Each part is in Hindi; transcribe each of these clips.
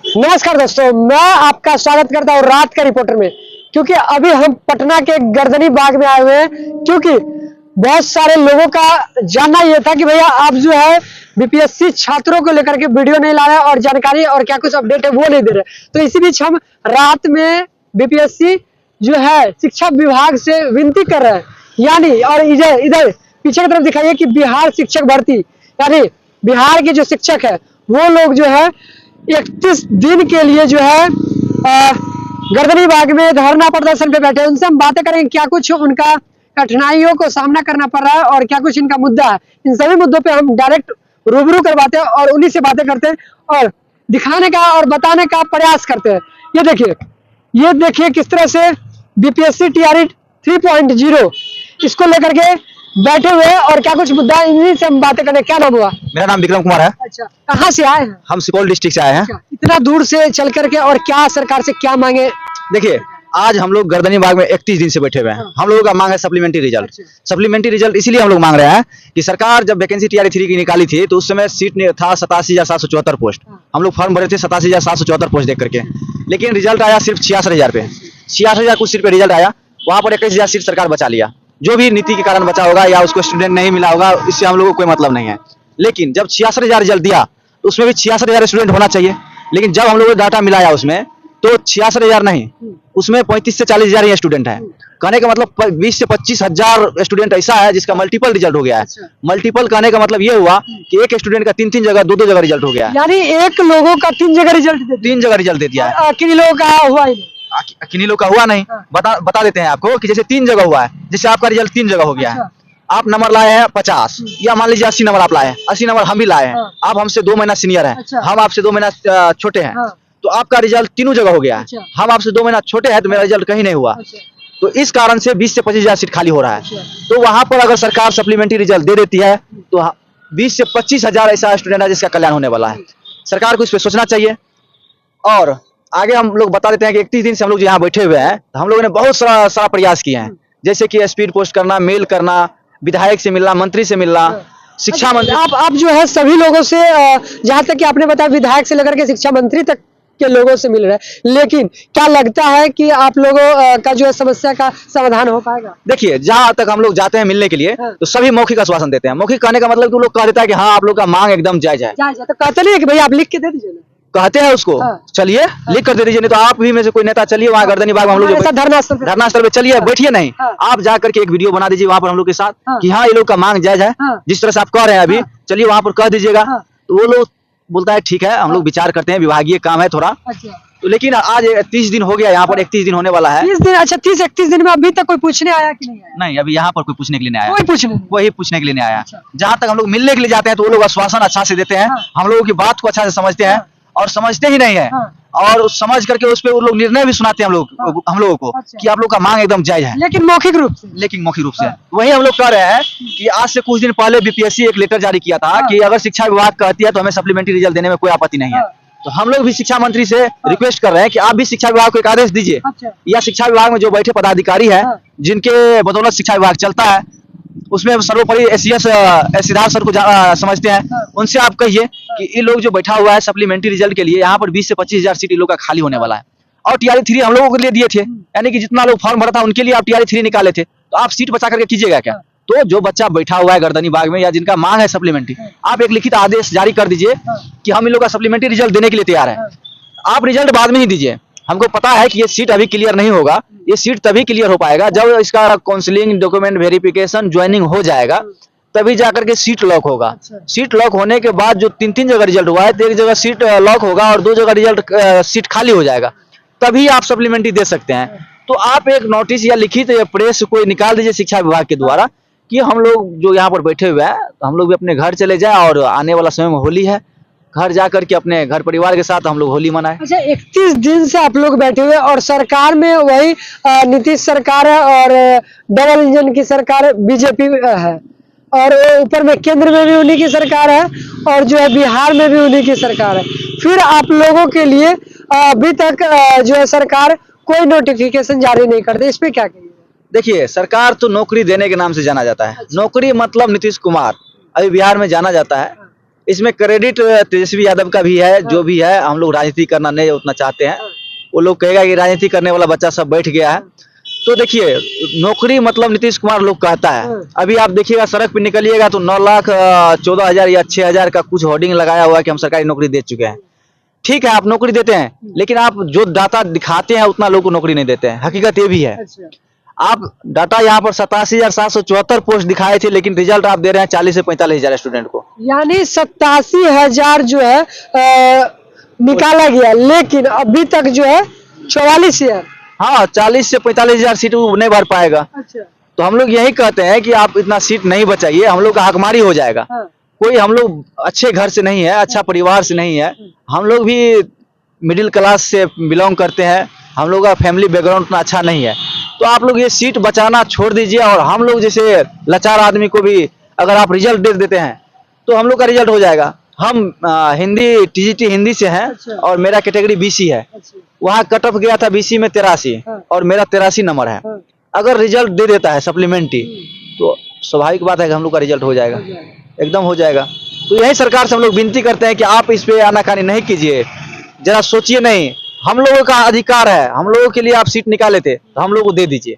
नमस्कार दोस्तों, मैं आपका स्वागत करता हूँ रात का रिपोर्टर में। क्योंकि अभी हम पटना के गर्दनी बाग में आए हुए हैं, क्योंकि बहुत सारे लोगों का जानना यह था कि भैया आप जो है बीपीएससी छात्रों को लेकर के वीडियो नहीं ला रहे और जानकारी और क्या कुछ अपडेट है वो नहीं दे रहे। तो इसी बीच हम रात में बीपीएससी जो है शिक्षा विभाग से विनती कर रहे हैं, यानी और इधर इधर पीछे की तरफ दिखाइए कि बिहार शिक्षक भर्ती यानी बिहार के जो शिक्षक है वो लोग जो है 31 दिन के लिए जो है गर्दनी बाग में धरना प्रदर्शन पे बैठे हैं। उनसे हम बातें करेंगे क्या कुछ उनका कठिनाइयों को सामना करना पड़ रहा है और क्या कुछ इनका मुद्दा है। इन सभी मुद्दों पे हम डायरेक्ट रूबरू करवाते हैं और उन्हीं से बातें करते हैं और दिखाने का और बताने का प्रयास करते हैं। ये देखिए किस तरह से बीपीएससी टीआरई 3.0 इसको लेकर के बैठे हुए हैं और क्या कुछ मुद्दा है, इन्हीं से हम बातें करें। क्या नाम हुआ? मेरा नाम विक्रम कुमार है। अच्छा, कहाँ से आए हैं? हम सुपौल डिस्ट्रिक्ट से आए हैं। अच्छा, इतना दूर से चल करके और क्या सरकार से क्या मांगे? देखिए, आज हम लोग गर्दनी बाग में 31 दिन से बैठे हुए हैं। हम लोगों का मांग है सप्लीमेंट्री रिजल्ट। अच्छा। सप्लीमेंट्री रिजल्ट इसीलिए हम लोग मांग रहे हैं कि सरकार जब वैकेंसी टीआरई 3 की निकाली थी तो उस समय सीट था 87,774 पोस्ट। हम लोग फॉर्म भरे थे 87,774 पोस्ट देख करके, लेकिन रिजल्ट आया सिर्फ 66,000 पे। 66,000 कुछ सीट पे रिजल्ट आया, वहाँ पर 21,000 सीट सरकार बचा लिया। जो भी नीति के कारण बचा होगा या उसको स्टूडेंट नहीं मिला होगा, इससे हम लोगों को कोई मतलब नहीं है। लेकिन जब 66,000 रिजल्ट दिया तो उसमें भी 66,000 स्टूडेंट होना चाहिए, लेकिन जब हम लोगों ने डाटा मिलाया उसमें तो 66,000 नहीं, उसमें 35 से 40,000 ही स्टूडेंट है। कहने का मतलब 20 से 25,000 स्टूडेंट ऐसा है जिसका मल्टीपल रिजल्ट हो गया है। मल्टीपल कहने का मतलब ये हुआ कि एक स्टूडेंट का 3 जगह 2 जगह रिजल्ट हो गया है। यानी एक लोगों का 3 जगह रिजल्ट 3 जगह रिजल्ट दे दिया है। किन लोगों का हुआ ही नहीं? किन्हीं लोग का हुआ नहीं। बता देते हैं आपको कि जैसे 3 जगह हुआ है, जैसे आपका रिजल्ट 3 जगह हो गया है। आप नंबर लाए हैं 50 या मान लीजिए 80 नंबर आप लाए हैं, 80 नंबर हम भी लाए हैं। आप हमसे 2 महीना सीनियर हैं, हम आपसे 2 महीना छोटे हैं, तो आपका रिजल्ट तीनों जगह हो गया है। हम आपसे 2 महीना छोटे हैं तो मेरा रिजल्ट कहीं नहीं हुआ। तो इस कारण से 20 से 25,000 सीट खाली हो रहा है। तो वहां पर अगर सरकार सप्लीमेंट्री रिजल्ट दे देती है तो 20 से 25,000 ऐसा स्टूडेंट है जिसका कल्याण होने वाला है। सरकार को इस पर सोचना चाहिए। और आगे हम लोग बता देते हैं कि 31 दिन से हम लोग यहाँ बैठे हुए हैं, तो हम लोगों ने बहुत सारा प्रयास किए हैं, जैसे कि स्पीड पोस्ट करना, मेल करना, विधायक से मिलना, मंत्री से मिलना, शिक्षा मंत्री। आप जो है सभी लोगों से जहाँ तक कि आपने बताया विधायक से लेकर के शिक्षा मंत्री तक के लोगों से मिल रहे हैं, लेकिन क्या लगता है कि आप लोगों का जो है समस्या का समाधान हो पाएगा? देखिए, जहाँ तक हम लोग जाते हैं मिलने के लिए तो सभी मौखिक आश्वासन देते हैं। मौखिक कहने का मतलब कि वो लोग कह देता है कि हाँ आप लोग का मांग एकदम जायज है। तो कहते नहीं है कि भैया आप लिख के दे दीजिए ना? कहते हैं उसको चलिए लिख कर दे दीजिए, नहीं तो आप भी में से कोई नेता चलिए वहाँ गर्दनी बाग में हम लोग धरना स्थल पे चलिए, बैठिए नहीं, आप जा करके एक वीडियो बना दीजिए वहाँ पर हम लोग के साथ कि हाँ ये लोग का मांग जायज है, जिस तरह से आप कह रहे हैं अभी, चलिए वहाँ पर कह दीजिएगा। तो वो लोग बोलता है ठीक है, हम लोग विचार करते हैं, विभागीय काम है थोड़ा। तो लेकिन आज 30 दिन हो गया, यहाँ पर 31 दिन होने वाला है। 30 दिन? अच्छा, 30-31 दिन में अभी तक कोई पूछने आया कि नहीं आया? नहीं, अभी यहाँ पर कोई पूछने के लिए नहीं आया। वही पूछने के लिए नहीं आया। जहाँ तक हम लोग मिलने के लिए जाते हैं तो वो लोग आश्वासन अच्छा से देते हैं, हम लोगों की बात को अच्छा से समझते हैं और समझते ही नहीं है। और समझ करके उस पर वो लोग निर्णय भी सुनाते हैं हम लोगों को कि आप लोग का मांग एकदम जायज है, लेकिन मौखिक रूप से। वही हम लोग कह रहे हैं कि आज से कुछ दिन पहले बीपीएससी एक लेटर जारी किया था कि अगर शिक्षा विभाग कहती है तो हमें सप्लीमेंट्री रिजल्ट देने में कोई आपत्ति नहीं है। तो हम लोग भी शिक्षा मंत्री से रिक्वेस्ट कर रहे हैं कि आप भी शिक्षा विभाग को एक आदेश दीजिए, या शिक्षा विभाग में जो बैठे पदाधिकारी हैं जिनके बदौलत शिक्षा विभाग चलता है, उसमें सर्वोपरि सिद्धार्थ सर को समझते हैं, उनसे आप कहिए कि ये लोग जो बैठा हुआ है सप्लीमेंट्री रिजल्ट के लिए, यहाँ पर 20 से 25,000 सीट इन लोग का खाली होने वाला है। और टीआरई 3 हम लोगों के लिए दिए थे, यानी कि जितना लोग फॉर्म भरा था उनके लिए आप टीआरई 3 निकाले थे, तो आप सीट बचा करके कीजिएगा क्या? तो जो बच्चा बैठा हुआ है गर्दनी बाग में या जिनका मांग है सप्लीमेंट्री, आप एक लिखित आदेश जारी कर दीजिए कि हम इन लोग का सप्लीमेंट्री रिजल्ट देने के लिए तैयार है। आप रिजल्ट बाद में ही दीजिए। हमको पता है कि ये सीट अभी क्लियर नहीं होगा, ये सीट तभी क्लियर हो पाएगा जब इसका काउंसलिंग, डॉक्यूमेंट वेरिफिकेशन, ज्वाइनिंग हो जाएगा, तभी जाकर के सीट लॉक होगा। सीट लॉक होने के बाद जो 3 जगह रिजल्ट हुआ है तो एक जगह सीट लॉक होगा और 2 जगह रिजल्ट सीट खाली हो जाएगा, तभी आप सप्लीमेंट्री दे सकते हैं। तो आप एक नोटिस या लिखित या प्रेस कोई निकाल दीजिए शिक्षा विभाग के द्वारा कि हम लोग जो यहाँ पर बैठे हुए हैं तो हम लोग भी अपने घर चले जाएं और आने वाला समय में होली है, घर जाकर के अपने घर परिवार के साथ हम लोग होली मनाएं। अच्छा, 31 दिन से आप लोग बैठे हुए और सरकार में वही नीतीश सरकार है और डबल इंजन की सरकार बीजेपी है, और ऊपर में केंद्र में भी उन्हीं की सरकार है और जो है बिहार में भी उन्हीं की सरकार है। फिर आप लोगों के लिए अभी तक जो है सरकार कोई नोटिफिकेशन जारी नहीं करती, इस पे क्या कहिए? देखिए, सरकार तो नौकरी देने के नाम से जाना जाता है। नौकरी मतलब नीतीश कुमार अभी बिहार में जाना जाता है इसमें क्रेडिट तेजस्वी यादव का भी है, जो भी है। हम लोग राजनीति करना नहीं उतना चाहते हैं। वो लोग कहेगा कि राजनीति करने वाला बच्चा सब बैठ गया है। तो देखिए, नौकरी मतलब नीतीश कुमार लोग कहता है। अभी आप देखिएगा, सड़क पे निकलिएगा तो 9,14,000 या 6,000 का कुछ होर्डिंग लगाया हुआ है कि हम सरकारी नौकरी दे चुके हैं। ठीक है, आप नौकरी देते हैं, लेकिन आप जो डाटा दिखाते हैं उतना लोगों को नौकरी नहीं देते हैं। हकीकत ये भी है। आप डाटा यहाँ पर 87,774 पोस्ट दिखाए थे, लेकिन रिजल्ट आप दे रहे हैं 40 से 45,000 स्टूडेंट को। यानी 87,000 जो है निकाला गया, लेकिन अभी तक जो है 44,000। हाँ, 40 से 45,000 सीट वो नहीं भर पाएगा। अच्छा। तो हम लोग यही कहते हैं कि आप इतना सीट नहीं बचाइए, हम लोग का हकमारी हो जाएगा। कोई हम लोग अच्छे घर से नहीं है, अच्छा परिवार से नहीं है। हम लोग भी मिडिल क्लास से बिलोंग करते हैं। हम लोग का फैमिली बैकग्राउंड उतना अच्छा नहीं है। तो आप लोग ये सीट बचाना छोड़ दीजिए, और हम लोग जैसे लाचार आदमी को भी अगर आप रिजल्ट दे देते हैं तो हम लोग का रिजल्ट हो जाएगा। हम हिंदी टीजीटी हिंदी से हैं। अच्छा। और मेरा कैटेगरी बीसी है। अच्छा। वहाँ कट ऑफ गया था बीसी में 83, और मेरा 83 नंबर है। अगर रिजल्ट दे देता है सप्लीमेंट्री, तो स्वाभाविक बात है कि हम लोग का रिजल्ट हो जाएगा, एकदम हो जाएगा। तो यही सरकार से हम लोग विनती करते हैं कि आप इस पे आनाकानी नहीं कीजिए, जरा सोचिए। नहीं, हम लोगों का अधिकार है, हम लोगों के लिए आप सीट निकाले थे तो हम लोगों को दे दीजिए।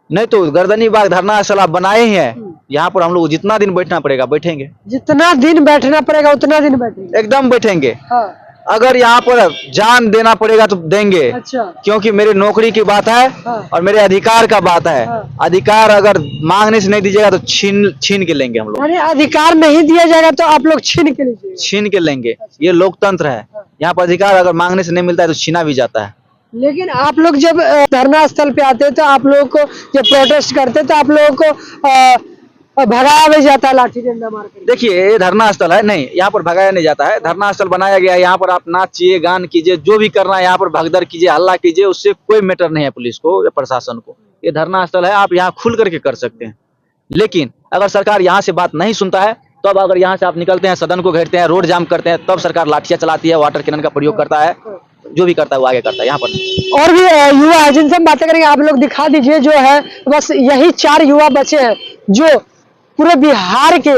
नहीं तो गर्दनी बाग धरना स्थल आप बनाए ही हैं, यहाँ पर हम लोग जितना दिन बैठना पड़ेगा बैठेंगे। जितना दिन बैठना पड़ेगा उतना दिन बैठेंगे, एकदम बैठेंगे। हाँ। अगर यहाँ पर जान देना पड़ेगा तो देंगे। अच्छा। क्योंकि मेरी नौकरी की बात है। हाँ। और मेरे अधिकार का बात है। हाँ। अधिकार अगर मांगने से नहीं दीजिएगा तो छीन के लेंगे हम लोग। यानी अधिकार नहीं दिया जाएगा तो आप लोग छीन के लीजिए। छीन के लेंगे। ये लोकतंत्र है। यहाँ पर अधिकार अगर मांगने से नहीं मिलता है तो छीना भी जाता है। लेकिन आप लोग जब धरना स्थल पे आते हैं तो आप लोगों को जब प्रोटेस्ट करते हैं तो आप लोगों को भगाया भी जाता है लाठी डंडा मार कर। देखिए, ये धरना स्थल है, नहीं यहाँ पर भगाया नहीं जाता है। धरना स्थल बनाया गया है, यहाँ पर आप नाचिए, गान कीजिए, जो भी करना है यहाँ पर भगदड़ कीजिए, हल्ला कीजिए, उससे कोई मैटर नहीं है पुलिस को या प्रशासन को। ये धरना स्थल है, आप यहाँ खुल करके कर सकते हैं। लेकिन अगर सरकार यहाँ से बात नहीं सुनता है, तब अगर यहाँ से आप निकलते हैं, सदन को घेरते हैं, रोड जाम करते हैं, तब सरकार लाठियां चलाती है, वाटर कैनन का प्रयोग करता है, जो भी करता है वो आगे करता है। यहाँ पर और भी युवा है जिनसे हम बातें करेंगे। आप लोग दिखा दीजिए, जो है बस यही 4 युवा बचे हैं जो पूरे बिहार के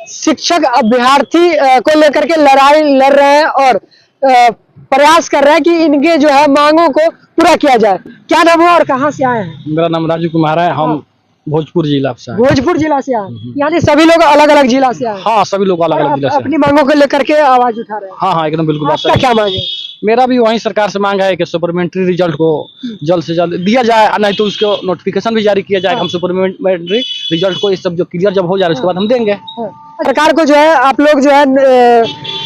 शिक्षक अभ्यर्थी को लेकर के लड़ाई लड़ रहे हैं और प्रयास कर रहे हैं कि इनके जो है मांगों को पूरा किया जाए। क्या नाम है और कहाँ से आए हैं? मेरा नाम राजू कुमार है। हम भोजपुर जिला से आए। भोजपुर जिला से आए, यानी सभी लोग अलग अलग जिला से आए। हाँ, सभी लोग अलग अलग जिला से अपनी मांगों को लेकर के आवाज उठा रहे हैं। हाँ हाँ, एकदम बिल्कुल बात आपका सही। क्या मांग है? मेरा भी वही सरकार से मांग है कि सुपरमेंट्री रिजल्ट को जल्द से जल्द दिया जाए, नहीं तो उसको नोटिफिकेशन भी जारी किया जाए। हम सुपरमेंट्री रिजल्ट को इस सब जो क्लियर जब हो जाए उसके बाद हम देंगे। सरकार को जो है आप लोग जो है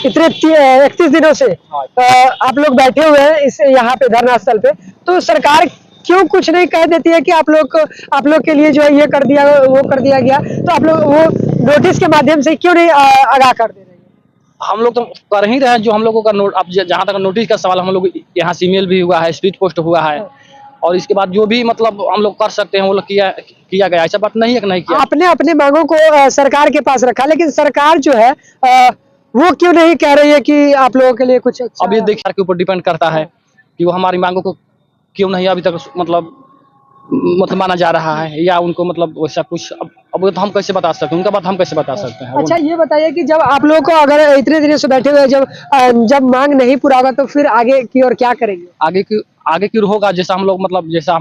इतने 31 दिनों से आप लोग बैठे हुए हैं इस यहाँ पे धरना स्थल पे, तो सरकार क्यों कुछ नहीं कह देती है कि आप लोग के लिए जो है ये कर दिया वो कर दिया गया, तो आप लोग वो नोटिस के माध्यम से क्यों नहीं आगाह कर दे रहे हैं? हम लोग तो कर ही रहे हैं जो हम लोगों का अब जहाँ तक नोटिस का सवाल, हम लोग यहाँ से ईमेल भी हुआ है, स्पीड पोस्ट हुआ है, और इसके बाद जो भी मतलब हम लोग कर सकते हैं वो लोग किया गया। ऐसा बात नहीं है कि नहीं किया। आपने अपने मांगों को सरकार के पास रखा, लेकिन सरकार जो है वो क्यों नहीं कह रही है कि आप लोगों के लिए कुछ अच्छा? अब ये देखिए के ऊपर डिपेंड करता है कि वो हमारी मांगों को क्यों नहीं अभी तक मतलब माना जा रहा है, या उनको मतलब वैसा कुछ। अब तो हम कैसे बता सकते हैं, उनका बात हम कैसे बता सकते हैं। अच्छा, ये बताइए कि जब आप लोग को अगर इतने दिनों से बैठे हुए जब मांग नहीं पूरा होगा तो फिर आगे की और क्या करेंगे? आगे की होगा जैसा हम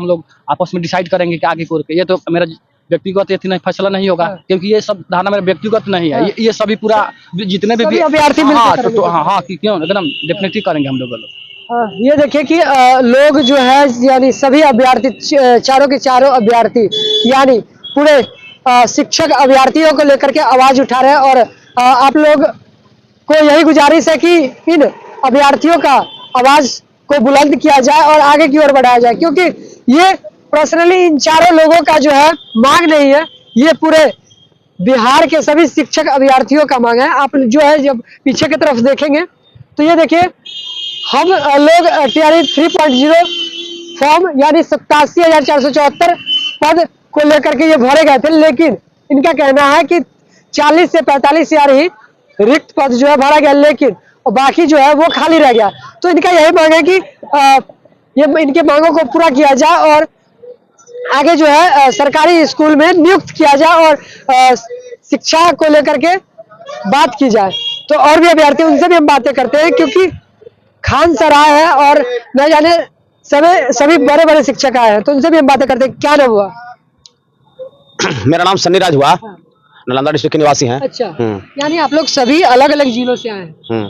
लोग आपस में डिसाइड करेंगे कि आगे की। ये तो मेरा व्यक्तिगत नहीं फैसला नहीं होगा, क्योंकि ये सब धारणा मेरा व्यक्तिगत नहीं है। ये सभी पूरा जितने भी अभ्यर्थी मिलकर हाँ क्यों एकदम डेफिनेटली करेंगे हम लोग। ये देखिए कि लोग जो है यानी सभी अभ्यर्थी, चारों के चारों अभ्यर्थी यानी पूरे शिक्षक अभ्यर्थियों को लेकर के आवाज उठा रहे हैं, और आप लोग को यही गुजारिश है कि इन अभ्यर्थियों का आवाज को बुलंद किया जाए और आगे की ओर बढ़ाया जाए, क्योंकि ये पर्सनली इन चारों लोगों का जो है मांग नहीं है, ये पूरे बिहार के सभी शिक्षक अभ्यर्थियों का मांग है। आप जो है जब पीछे की तरफ देखेंगे तो ये देखिए, हम लोग TRE 3.0 फॉर्म यानी 87,474 पद को लेकर के ये भरे गए थे, लेकिन इनका कहना है कि 40 से 45,000 ही रिक्त पद जो है भरा गया, लेकिन और बाकी जो है वो खाली रह गया। तो इनका यही मांग है कि ये इनके मांगों को पूरा किया जाए और आगे जो है सरकारी स्कूल में नियुक्त किया जाए और शिक्षा को लेकर के बात की जाए तो और भी अभ्यर्थी, उनसे भी हम बातें करते हैं, क्योंकि खान सर आए हैं और न जाने सभी बड़े बड़े शिक्षक आए हैं, तो उनसे भी हम बातें करते हैं। क्या नाम हुआ? मेरा नाम सन्नी राज हुआ, नालंदा डिस्ट्रिक्ट के निवासी हैं। अच्छा, यानी आप लोग सभी अलग अलग जिलों से आए हैं।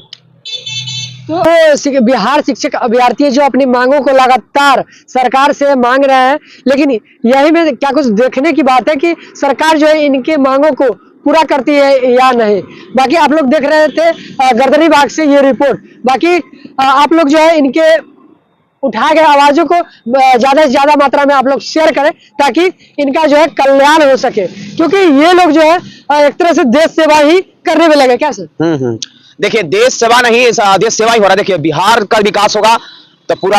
तो बिहार शिक्षक अभ्यर्थी जो अपनी मांगों को लगातार सरकार से मांग रहे हैं, लेकिन यही में क्या कुछ देखने की बात है कि सरकार जो है इनके मांगों को पूरा करती है या नहीं। बाकी आप लोग देख रहे थे गर्दनी बाग से ये रिपोर्ट। बाकी आप लोग जो है इनके उठाए गए आवाजों को ज्यादा से ज्यादा मात्रा में आप लोग शेयर करें, ताकि इनका जो है कल्याण हो सके, क्योंकि ये लोग जो है एक तरह से देश सेवा ही करने में लगे। क्या सर? देखिए, देश सेवा नहीं, देश सेवा ही हो रहा है। देखिए, बिहार का विकास होगा तो पूरा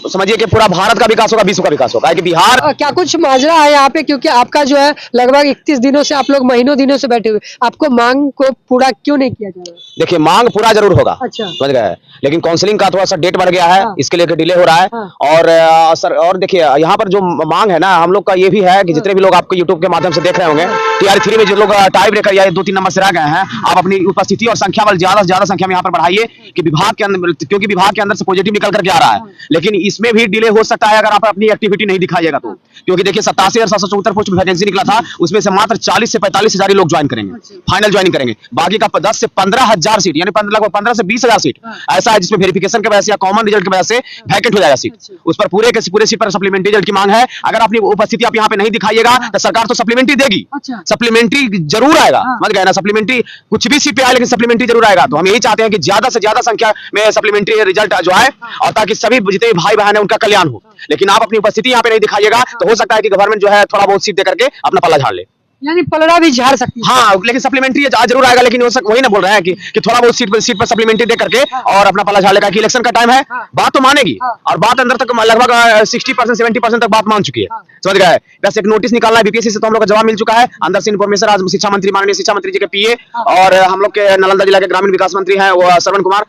समझिए कि पूरा भारत का विकास होगा, विश्व का विकास होगा। कि बिहार क्या कुछ माजरा है यहाँ पे? क्योंकि आपका जो है लगभग 31 दिनों से आप लोग महीनों दिनों से बैठे हुए, आपको मांग को पूरा क्यों नहीं किया जा रहा? देखिए, मांग पूरा जरूर होगा। अच्छा, समझ गए, लेकिन काउंसलिंग का थोड़ा सा डेट बढ़ गया है। इसके लिए डिले हो रहा है। और सर, और देखिए यहाँ पर जो मांग है ना, हम लोग का ये भी है कि जितने भी लोग आपको यूट्यूब के माध्यम से देख रहे होंगे, TR3 में जो लोग टाई ब्रेकर या 2-3 नंबर से रह गए हैं, आप अपनी उपस्थिति और संख्या बल ज्यादा से ज्यादा संख्या में यहाँ पर बढ़ाइए, कि विभाग के अंदर, क्योंकि विभाग के अंदर से पॉजिटिव निकल करके आ रहा है। लेकिन इसमें भी डिले हो सकता है अगर आप अपनी एक्टिविटी नहीं दिखाइएगा तो, क्योंकि देखिए 87,774 पोस्ट में वैकेंसी निकला था, उसमें से मात्र 40 से 45 हजार लोग ज्वाइन करेंगे, फाइनल ज्वाइनिंग करेंगे। बाकी का 10 से 15 हजार सीट, यानी लगभग 15 से 20 हजार सीट ऐसा है जिसमें वेरिफिकेशन की वजह से या कॉमन रिजल्ट की वजह से वैकेंट हो जाएगा सीट। उस पर पूरे सीट पर सप्लीमेंट्री रिजल्ट की मांग है। अगर अपनी उपस्थिति आप यहाँ पे नहीं दिखाइएगा तो सरकार तो सप्लीमेंट्री देगी, सप्लीमेंट्री जरूर आएगा। समझ गए ना? सप्लीमेंट्री कुछ भी सीट पे आए, लेकिन सप्लीमेंट्री जरूर आएगा। तो हम यही चाहते हैं कि ज्यादा से ज्यादा संख्या में सप्लीमेंट्री रिजल्ट जो है, और ताकि सभी जितने भी भाई बहन है उनका कल्याण हो। लेकिन आप अपनी उपस्थिति यहाँ पे नहीं दिखाइएगा तो हो सकता है कि गवर्नमेंट जो है थोड़ा बहुत सीट दे करके अपना पल्ला झाड़ ले। यानी पलड़ा भी झाड़ सकती है। हाँ, लेकिन सप्लीमेंट्री जरूर आएगा। लेकिन वही ना बोल रहे हैं कि थोड़ा बहुत सीट पर सप्लीमेंट्री दे करके और अपना पल्ला झाड़ लेगा। कि इलेक्शन का टाइम है, बात तो मानेगी, और बात अंदर तक लगभग 60% 70% तक बात मान चुकी है। समझ गए? बस एक नोटिस निकालना है बीपीएससी से, तो हम लोग का जवाब मिल चुका है। अंदर से इन्फॉर्मेशन आज शिक्षा मंत्री, माननीय शिक्षा मंत्री जी के पीए, और हम लोग के नालंदा जिला के ग्रामीण विकास मंत्री हैं वो श्रवण कुमार,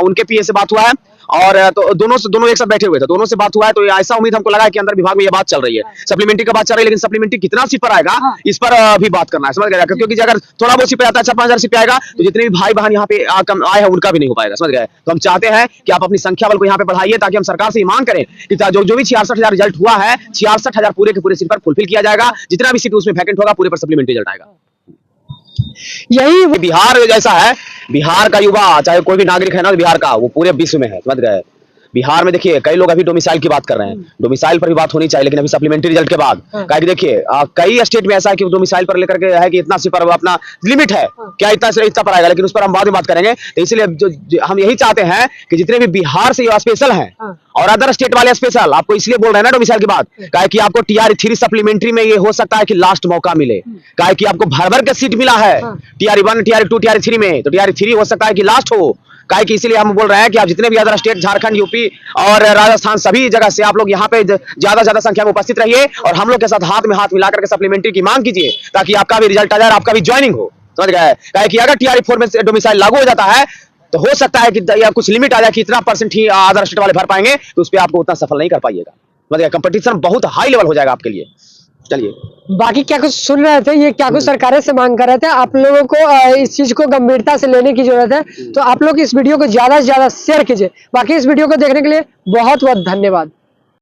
उनके पीए से बात हुआ है। और तो दोनों एक साथ बैठे हुए थे, दोनों से बात हुआ है। तो ऐसा उम्मीद हमको लगा है कि अंदर विभाग में ये बात चल रही है, सप्लीमेंट्री का बात चल रही है। लेकिन सप्लीमेंट्री कितना सीट पर आएगा इस पर भी बात करना है। समझ गए? क्योंकि अगर थोड़ा बहुत सीट पे आता है, 4-5 हजार सीट पे आएगा, तो जितने भी भाई बहन यहाँ पे आए हैं उनका भी नहीं हो पाएगा। समझ गए? तो हम चाहते हैं कि आप अपनी संख्या बल को यहाँ पे बढ़ाइए, ताकि हम सरकार से मांग करें कि जो भी 66,000 रिजल्ट हुआ है, 66,000 पूरे के पूरे सीट पर फुलफिल किया जाएगा। जितना भी सीट उसमें वैकेंट होगा पूरे पर सप्लीमेंट्री रिजल्ट आएगा। यही बिहार जैसा है, बिहार का युवा चाहे कोई भी नागरिक है ना बिहार का, वो पूरे विश्व में है। समझ गए? बिहार में देखिए कई लोग अभी डोमिसाइल की बात कर रहे हैं, डोमिसाइल पर भी बात होनी चाहिए, लेकिन अभी सप्लीमेंट्री रिजल्ट के बाद देखिए कई स्टेट में ऐसा है कि डोमिसाइल पर लेकर के है कि इतना सी पर अपना लिमिट है, क्या इतना पर आएगा, लेकिन उस पर हम बाद में बात करेंगे। तो इसलिए हम यही चाहते हैं कि जितने भी बिहार से स्पेशल हैं और अदर स्टेट वाले स्पेशल, आपको इसलिए बोल रहे हैं ना डोमिसाइल की बात, काहे कि आपको TR3 सप्लीमेंट्री में ये हो सकता है कि लास्ट मौका मिले, काहे कि आपको भर के सीट मिला है TR1, TR2, TR3 में, तो TR3 हो सकता है कि लास्ट हो। काहे कि इसीलिए हम बोल रहे हैं कि आप जितने भी अदर स्टेट, झारखंड, यूपी और राजस्थान, सभी जगह से आप लोग यहाँ पे ज्यादा ज्यादा संख्या में उपस्थित रहिए और हम लोग के साथ हाथ में हाथ मिलाकर के सप्लीमेंट्री की मांग कीजिए, ताकि आपका भी रिजल्ट आ जाए, आपका भी ज्वाइनिंग हो। समझ गए? काहे कि अगर TR4 में डोमिसाइल लागू हो जाता है तो हो सकता है कि या कुछ लिमिट आ जाए कि इतना % ही अदर स्टेट वाले भर पाएंगे, तो उस पर आपको उतना सफल नहीं कर पाइएगा। मतलब कंपटीशन बहुत हाई लेवल हो जाएगा आपके लिए। चलिए, बाकी क्या कुछ सुन रहे थे, ये क्या कुछ सरकारें से मांग कर रहे थे, आप लोगों को इस चीज को गंभीरता से लेने की जरूरत है। तो आप लोग इस वीडियो को ज्यादा से ज्यादा शेयर कीजिए। बाकी इस वीडियो को देखने के लिए बहुत बहुत धन्यवाद।